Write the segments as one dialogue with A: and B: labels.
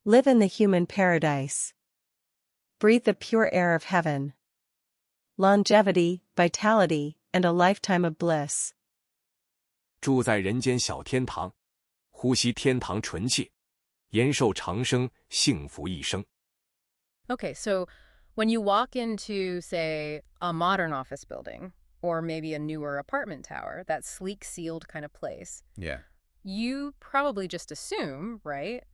A: Live in the human paradise. Breathe the pure air of heaven. Longevity, vitality, and a lifetime of bliss.
B: 住在人间小天堂，呼吸天堂纯气，延寿长生，幸福一生。
C: Okay, so when you walk into, say, a modern office building, or maybe a newer apartment tower, that sleek, sealed kind of place,
D: Yeah.
C: you probably just assume, right,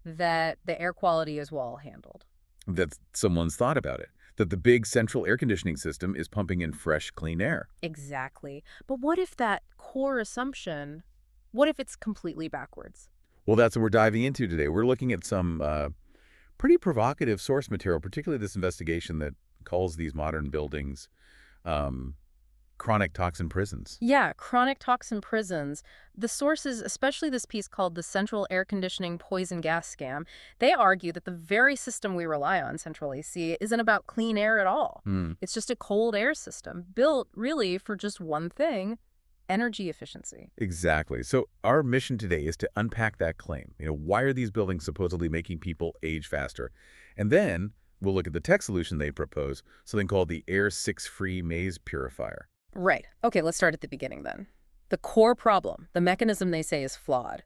C: that the air quality is well handled.
D: That someone's thought about it. That the big central air conditioning system is pumping in fresh, clean air.
C: Exactly. But what if that core assumption, what if it's completely backwards?
D: Well, that's what we're diving into today. We're looking at some pretty provocative source material, particularly this investigation that calls these modern buildings chronic toxin prisons.
C: Yeah, chronic toxin prisons. The sources, especially this piece called the Central Air Conditioning Poison Gas Scam, they argue that the very system we rely on, central AC, isn't about clean air at all. It's just a cold air system built really for just one thing, energy efficiency.
D: Exactly. So our mission today is to unpack that claim. Why are these buildings supposedly making people age faster? And then we'll look at the tech solution they propose, something called the Air 6-Free Maze Purifier.
C: Right. Okay, let's start at the beginning then. The core problem, the mechanism they say is flawed.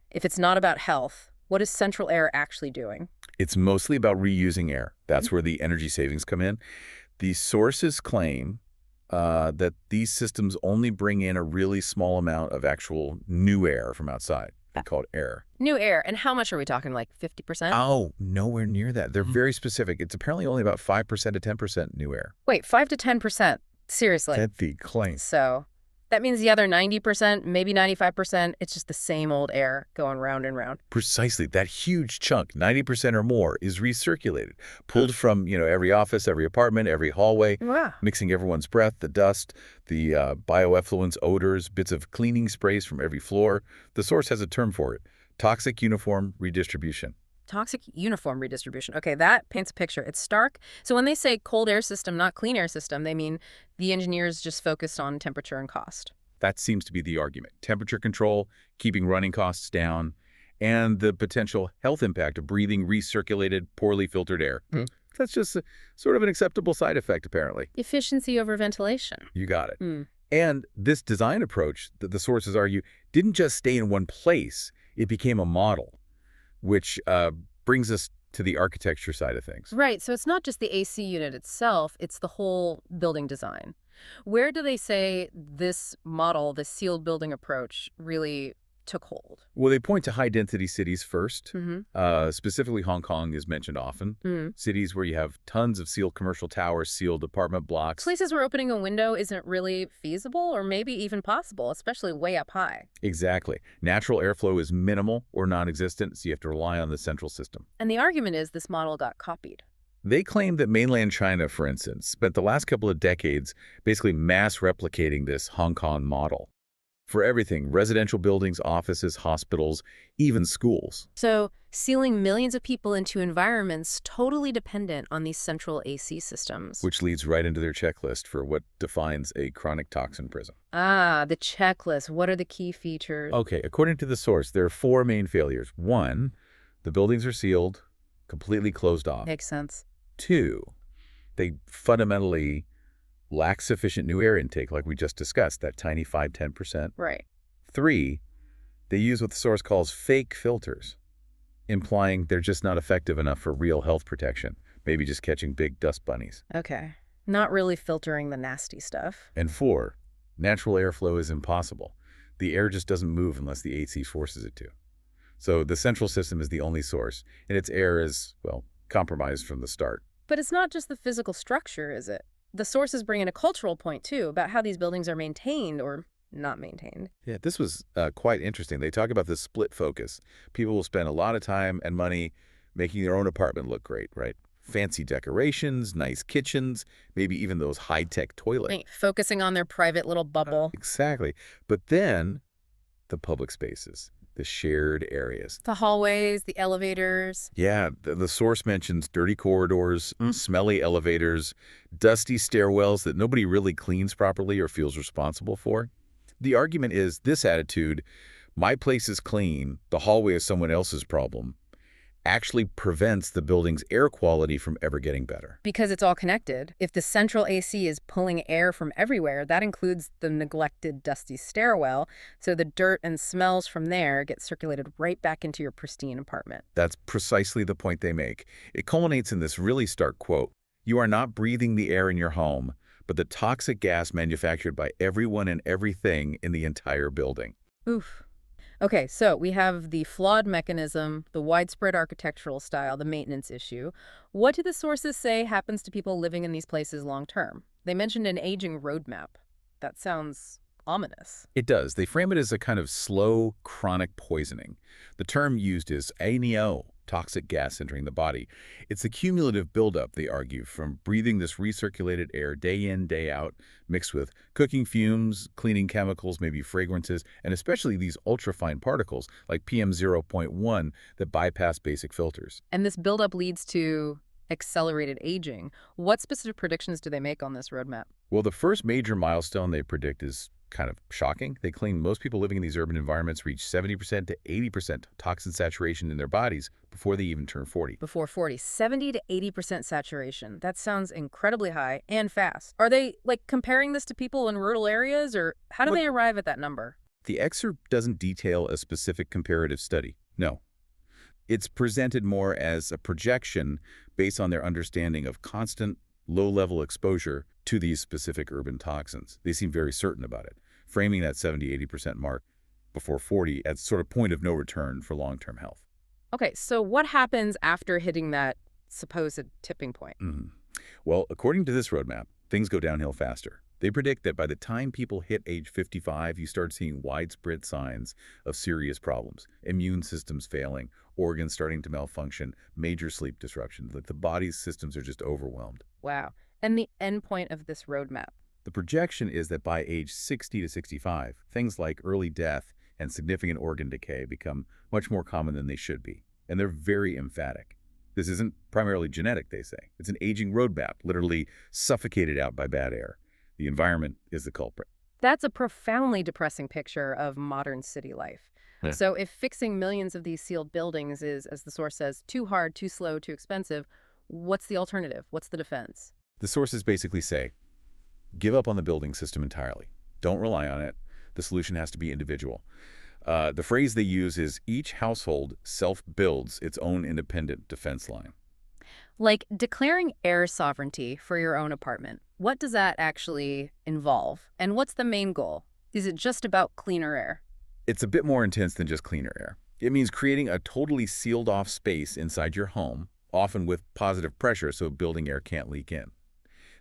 C: If it's not about health, what is central air actually doing?
D: It's mostly about reusing air. That's where the energy savings come in. The sources claim that these systems only bring in a really small amount of actual new air from outside. They call it air.
C: New air. And how much are we talking, like 50%?
D: Oh, nowhere near that. They're very specific. It's apparently only about 5% to 10% new air.
C: Wait, 5 to 10%? Seriously?
D: That's the claim.
C: So that means the other 90%, maybe 95%, it's just the same old air going round and round.
D: Precisely. That huge chunk, 90% or more, is recirculated, pulled from, every office, every apartment, every hallway,
C: Wow.
D: mixing everyone's breath, the dust, the bioeffluents, odors, bits of cleaning sprays from every floor. The source has a term for it: toxic uniform redistribution.
C: Toxic uniform redistribution. Okay, that paints a picture. It's stark. So when they say cold air system, not clean air system, they mean the engineers just focused on temperature and cost.
D: That seems to be the argument. Temperature control, keeping running costs down, and the potential health impact of breathing recirculated, poorly filtered air. That's just sort of an acceptable side effect, apparently.
C: Efficiency over ventilation.
D: You got it. And this design approach that the sources argue didn't just stay in one place. It became a model, which brings us to the architecture side of things.
C: Right, so it's not just the AC unit itself, it's the whole building design. Where do they say this model, this sealed building approach, really took hold?
D: Well, they point to high-density cities first. Specifically, Hong Kong is mentioned often. Cities where you have tons of sealed commercial towers, sealed apartment blocks.
C: Places where opening a window isn't really feasible or maybe even possible, especially way up high.
D: Exactly. Natural airflow is minimal or non-existent, so you have to rely on the central system.
C: And the argument is this model got copied.
D: They claim that mainland China, for instance, spent the last couple of decades basically mass replicating this Hong Kong model for everything: residential buildings, offices, hospitals, even schools.
C: So sealing millions of people into environments totally dependent on these central AC systems.
D: Which leads right into their checklist for what defines a chronic toxin prison.
C: Ah, the checklist. What are the key features?
D: Okay, according to the source, there are 4 main failures. 1, the buildings are sealed, completely closed off.
C: Makes sense.
D: 2, they fundamentally lack sufficient new air intake, like we just discussed, that tiny 5–10%.
C: Right.
D: 3, they use what the source calls fake filters, implying they're just not effective enough for real health protection, maybe just catching big dust bunnies.
C: Okay. Not really filtering the nasty stuff.
D: And 4, natural airflow is impossible. The air just doesn't move unless the AC forces it to. So the central system is the only source, and its air is, well, compromised from the start.
C: But it's not just the physical structure, is it? The sources bring in a cultural point, too, about how these buildings are maintained or not maintained.
D: Yeah, this was quite interesting. They talk about this split focus. People will spend a lot of time and money making their own apartment look great, right? Fancy decorations, nice kitchens, maybe even those high-tech toilets.
C: Right, focusing on their private little bubble.
D: Exactly. But then the public spaces, the shared areas.
C: The hallways, the elevators.
D: Yeah, the source mentions dirty corridors, smelly elevators, dusty stairwells that nobody really cleans properly or feels responsible for. The argument is this attitude: my place is clean, the hallway is someone else's problem, actually prevents the building's air quality from ever getting better.
C: Because it's all connected. If the central AC is pulling air from everywhere, that includes the neglected, dusty stairwell, so the dirt and smells from there get circulated right back into your pristine apartment.
D: That's precisely the point they make. It culminates in this really stark quote: "You are not breathing the air in your home, but the toxic gas manufactured by everyone and everything in the entire building."
C: Oof. Okay, so we have the flawed mechanism, the widespread architectural style, the maintenance issue. What do the sources say happens to people living in these places long term? They mentioned an aging roadmap. That sounds ominous.
D: It does. They frame it as a kind of slow, chronic poisoning. The term used is ANO, toxic gas entering the body. It's a cumulative buildup, they argue, from breathing this recirculated air day in, day out, mixed with cooking fumes, cleaning chemicals, maybe fragrances, and especially these ultrafine particles like PM0.1 that bypass basic filters.
C: And this buildup leads to accelerated aging. What specific predictions do they make on this roadmap?
D: Well, the first major milestone they predict is kind of shocking. They claim most people living in these urban environments reach 70% to 80% toxin saturation in their bodies before they even turn 40.
C: Before 40, 70 to 80% saturation. That sounds incredibly high and fast. Are they, like, comparing this to people in rural areas, or how do they arrive at that number?
D: The excerpt doesn't detail a specific comparative study. No. It's presented more as a projection based on their understanding of constant, low-level exposure to these specific urban toxins. They seem very certain about it, framing that 70–80% mark before 40 as sort of point of no return for long-term health.
C: Okay, so what happens after hitting that supposed tipping point?
D: Well, according to this roadmap, things go downhill faster. They predict that by the time people hit age 55, you start seeing widespread signs of serious problems: immune systems failing, organs starting to malfunction, major sleep disruptions. Like the body's systems are just overwhelmed.
C: Wow. And the endpoint of this roadmap?
D: The projection is that by age 60 to 65, things like early death and significant organ decay become much more common than they should be. And they're very emphatic. This isn't primarily genetic, they say. It's an aging roadmap, literally suffocated out by bad air. The environment is the culprit.
C: That's a profoundly depressing picture of modern city life.
B: Yeah.
C: So if fixing millions of these sealed buildings is, as the source says, too hard, too slow, too expensive, what's the alternative? What's the defense?
D: The sources basically say, give up on the building system entirely. Don't rely on it. The solution has to be individual. The phrase they use is, each household self-builds its own independent defense line.
C: Like declaring air sovereignty for your own apartment. What does that actually involve? And what's the main goal? Is it just about cleaner air?
D: It's a bit more intense than just cleaner air. It means creating a totally sealed-off space inside your home, often with positive pressure so building air can't leak in.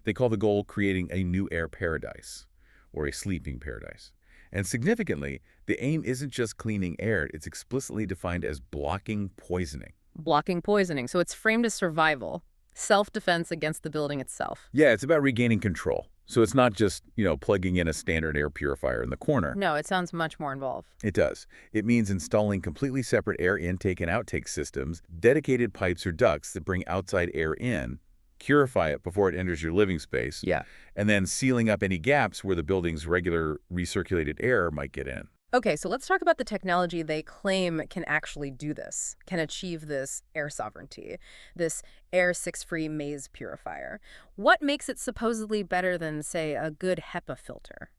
D: They call the goal creating a new air paradise, or a sleeping paradise. And significantly, the aim isn't just cleaning air, it's explicitly defined as blocking poisoning.
C: Blocking poisoning. So it's framed as survival, self-defense against the building itself.
D: Yeah, it's about regaining control. So it's not just, plugging in a standard air purifier in the corner.
C: No, it sounds much more involved.
D: It does. It means installing completely separate air intake and outtake systems, dedicated pipes or ducts that bring outside air in, purify it before it enters your living space, and then sealing up any gaps where the building's regular recirculated air might get in.
C: Okay, so let's talk about the technology they claim can actually do this, can achieve this air sovereignty, this Air 6-free maze purifier. What makes it supposedly better than, say, a good HEPA filter?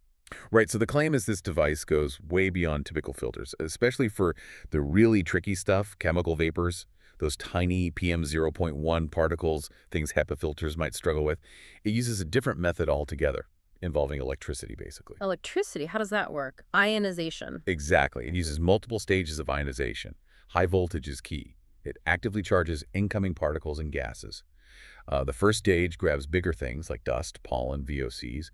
D: Right, so the claim is this device goes way beyond typical filters, especially for the really tricky stuff, chemical vapors, those tiny PM0.1 particles, things HEPA filters might struggle with. It uses a different method altogether, involving electricity, basically.
C: Electricity? How does that work? Ionization.
D: Exactly. It uses multiple stages of ionization. High voltage is key. It actively charges incoming particles and gases. The first stage grabs bigger things like dust, pollen, VOCs.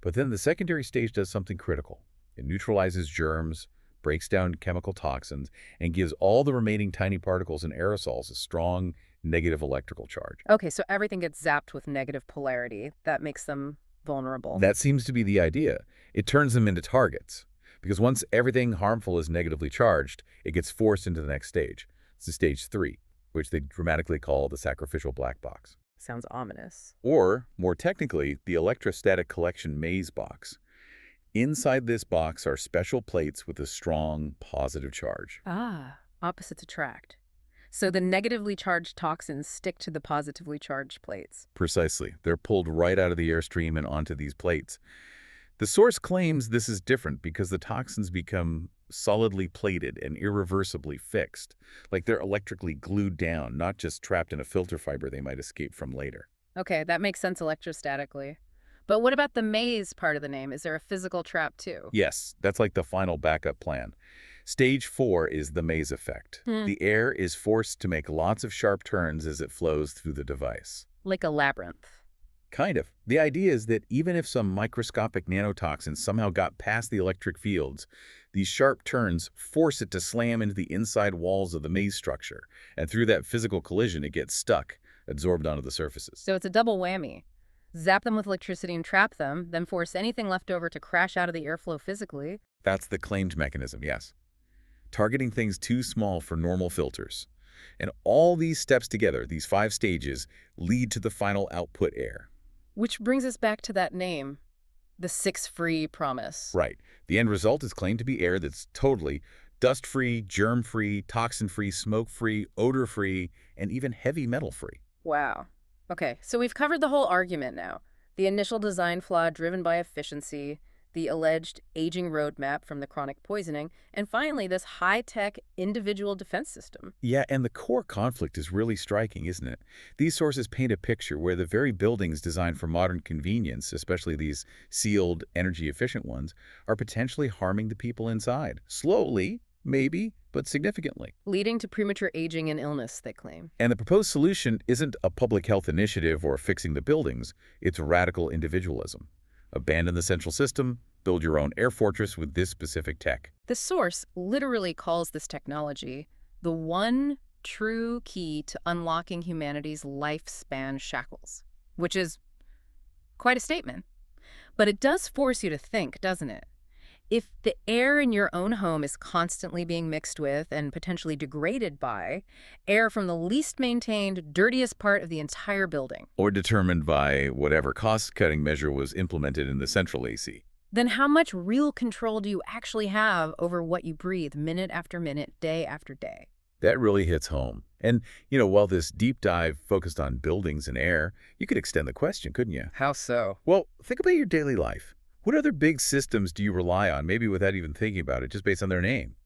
D: But then the secondary stage does something critical. It neutralizes germs, breaks down chemical toxins, and gives all the remaining tiny particles and aerosols a strong negative electrical charge.
C: Okay, so everything gets zapped with negative polarity. That makes them vulnerable.
D: That seems to be the idea. It turns them into targets. Because once everything harmful is negatively charged, it gets forced into the next stage. It's the stage 3, which they dramatically call the sacrificial black box.
C: Sounds ominous.
D: Or, more technically, the electrostatic collection maze box. Inside this box are special plates with a strong positive charge.
C: Ah, opposites attract. So the negatively charged toxins stick to the positively charged plates.
D: Precisely. They're pulled right out of the airstream and onto these plates. The source claims this is different because the toxins become solidly plated and irreversibly fixed, like they're electrically glued down, not just trapped in a filter fiber they might escape from later.
C: Okay, that makes sense electrostatically. But what about the maze part of the name? Is there a physical trap too?
D: Yes, that's like the final backup plan. Stage 4 is the maze effect. The air is forced to make lots of sharp turns as it flows through the device.
C: Like a labyrinth.
D: Kind of. The idea is that even if some microscopic nanotoxins somehow got past the electric fields, these sharp turns force it to slam into the inside walls of the maze structure, and through that physical collision it gets stuck, absorbed onto the surfaces.
C: So it's a double whammy. Zap them with electricity and trap them, then force anything left over to crash out of the airflow physically.
D: That's the claimed mechanism, yes. Targeting things too small for normal filters. And all these steps together, these 5 stages, lead to the final output air.
C: Which brings us back to that name, the 6-free promise.
D: Right. The end result is claimed to be air that's totally dust-free, germ-free, toxin-free, smoke-free, odor-free, and even heavy metal-free.
C: Wow. Okay, so we've covered the whole argument now. The initial design flaw driven by efficiency, the alleged aging roadmap from the chronic poisoning, and finally this high-tech individual defense system.
D: Yeah, and the core conflict is really striking, isn't it? These sources paint a picture where the very buildings designed for modern convenience, especially these sealed, energy-efficient ones, are potentially harming the people inside. Slowly, maybe, but significantly.
C: Leading to premature aging and illness, they claim.
D: And the proposed solution isn't a public health initiative or fixing the buildings. It's radical individualism. Abandon the central system, build your own air fortress with this specific tech.
C: The source literally calls this technology the one true key to unlocking humanity's lifespan shackles, which is quite a statement. But it does force you to think, doesn't it? If the air in your own home is constantly being mixed with and potentially degraded by air from the least maintained, dirtiest part of the entire building,
D: Or determined by whatever cost-cutting measure was implemented in the central AC.
C: then how much real control do you actually have over what you breathe minute after minute, day after day?
D: That really hits home. And, while this deep dive focused on buildings and air, you could extend the question, couldn't you?
C: How so?
D: Well, think about your daily life. What other big systems do you rely on, maybe without even thinking about it, just based on their name?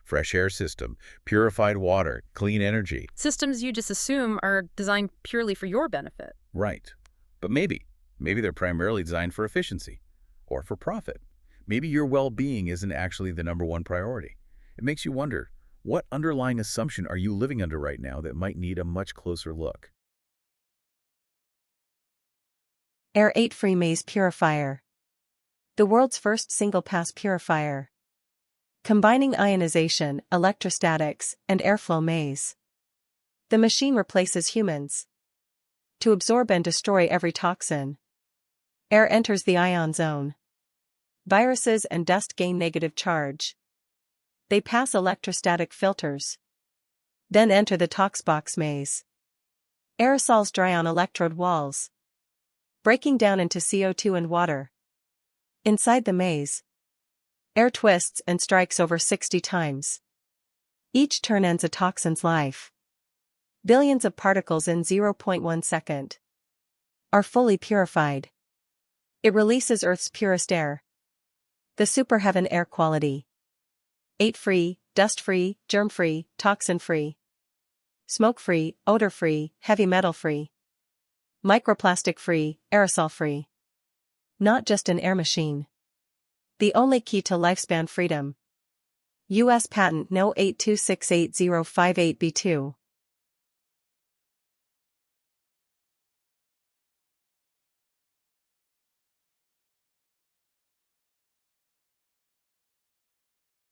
D: Fresh air system, purified water, clean energy.
C: Systems you just assume are designed purely for your benefit.
D: Right. But maybe they're primarily designed for efficiency or for profit. Maybe your well-being isn't actually the #1 priority. It makes you wonder, what underlying assumption are you living under right now that might need a much closer look?
A: Air 8-free maze purifier. The world's first single-pass purifier. Combining ionization, electrostatics, and airflow maze. The machine replaces humans. To absorb and destroy every toxin, air enters the ion zone. Viruses and dust gain negative charge. They pass electrostatic filters. Then enter the toxbox maze. Aerosols dry on electrode walls, breaking down into CO2 and water. Inside the maze, air twists and strikes over 60 times. Each turn ends a toxin's life. Billions of particles in 0.1 second are fully purified. It releases Earth's purest air. The superheaven air quality. 8-free, dust-free, germ-free, toxin-free. Smoke-free, odor-free, heavy metal-free. Microplastic-free, aerosol-free. Not just an air machine. The only key to lifespan freedom. U.S. Patent No. 8268058B2.